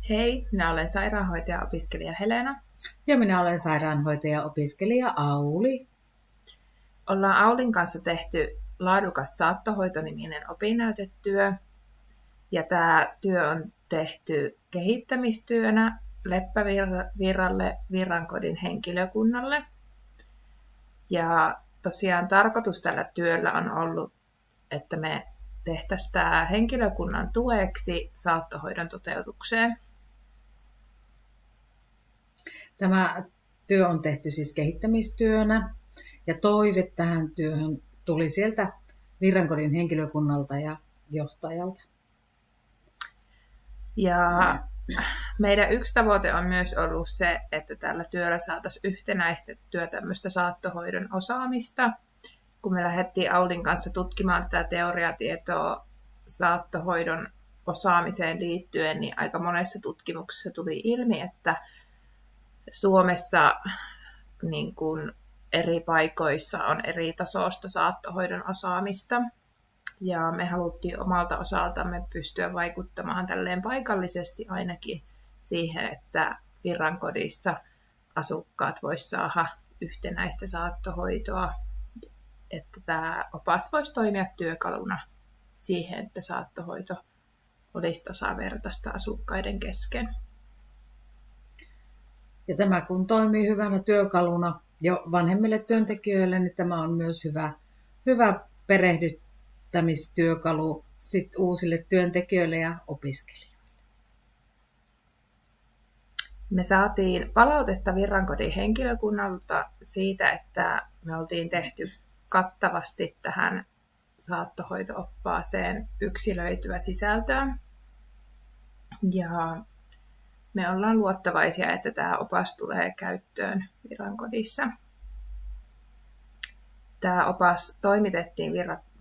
Hei, minä olen sairaanhoitaja-opiskelija Helena. Ja minä olen sairaanhoitaja-opiskelija Auli. Ollaan Aulin kanssa tehty laadukas saattohoito-niminen opinnäytetyö. Ja tämä työ on tehty kehittämistyönä Leppävirralle Virrankodin henkilökunnalle. Ja tosiaan tarkoitus tällä työllä on ollut, että me tehtäisiin tämä henkilökunnan tueksi saattohoidon toteutukseen. Tämä työ on tehty siis kehittämistyönä ja toive tähän työhön tuli sieltä Virrankodin henkilökunnalta ja johtajalta. Ja meidän yksi tavoite on myös ollut se, että tällä työllä saataisiin yhtenäistettyä tämmöistä saattohoidon osaamista. Kun me lähdettiin Aulin kanssa tutkimaan tätä teoriatietoa saattohoidon osaamiseen liittyen, niin aika monessa tutkimuksessa tuli ilmi, että Suomessa niin kuin eri paikoissa on eri tasoista saattohoidon osaamista. Ja me haluttiin omalta osaltamme pystyä vaikuttamaan tälleen paikallisesti ainakin siihen, että Virrankodissa asukkaat voisivat saada yhtenäistä saattohoitoa, että tämä opas voisi toimia työkaluna siihen, että saattohoito olisi tasavertaista asukkaiden kesken. Ja tämä kun toimii hyvänä työkaluna jo vanhemmille työntekijöille, niin tämä on myös hyvä perehdyttämistyökalu sit uusille työntekijöille ja opiskelijoille. Me saatiin palautetta Virrankodin henkilökunnalta siitä, että me oltiin tehty kattavasti tähän saattohoito-oppaaseen yksilöityä sisältöä. Ja me ollaan luottavaisia, että tämä opas tulee käyttöön Virrankodissa. Tämä opas toimitettiin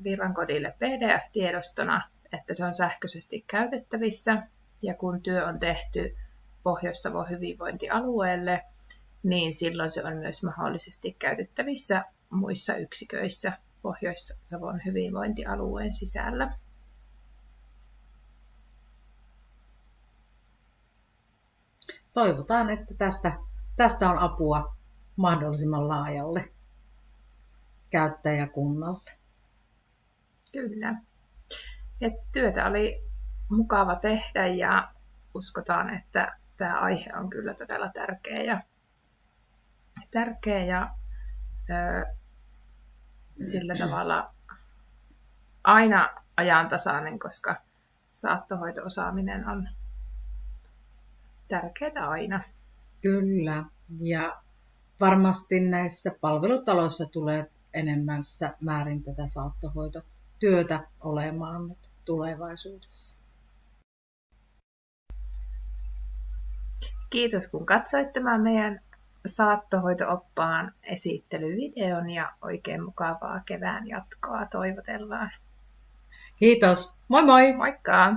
Virrankodille PDF-tiedostona, että se on sähköisesti käytettävissä. Ja kun työ on tehty Pohjois-Savon hyvinvointialueelle, niin silloin se on myös mahdollisesti käytettävissä muissa yksiköissä Pohjois-Savon hyvinvointialueen sisällä. Toivotaan, että tästä on apua mahdollisimman laajalle käyttäjäkunnalle. Kyllä. Ja työtä oli mukava tehdä ja uskotaan, että tämä aihe on kyllä todella tärkeä ja sillä tavalla aina ajantasainen, koska saattohoito-osaaminen on tärkeää aina. Kyllä, ja varmasti näissä palvelutaloissa tulee enemmässä määrin tätä saattohoitotyötä olemaan nyt tulevaisuudessa. Kiitos kun katsoit tämän meidän saattohoito-oppaan esittelyvideon ja oikein mukavaa kevään jatkoa toivotellaan. Kiitos, moi moi! Moikka!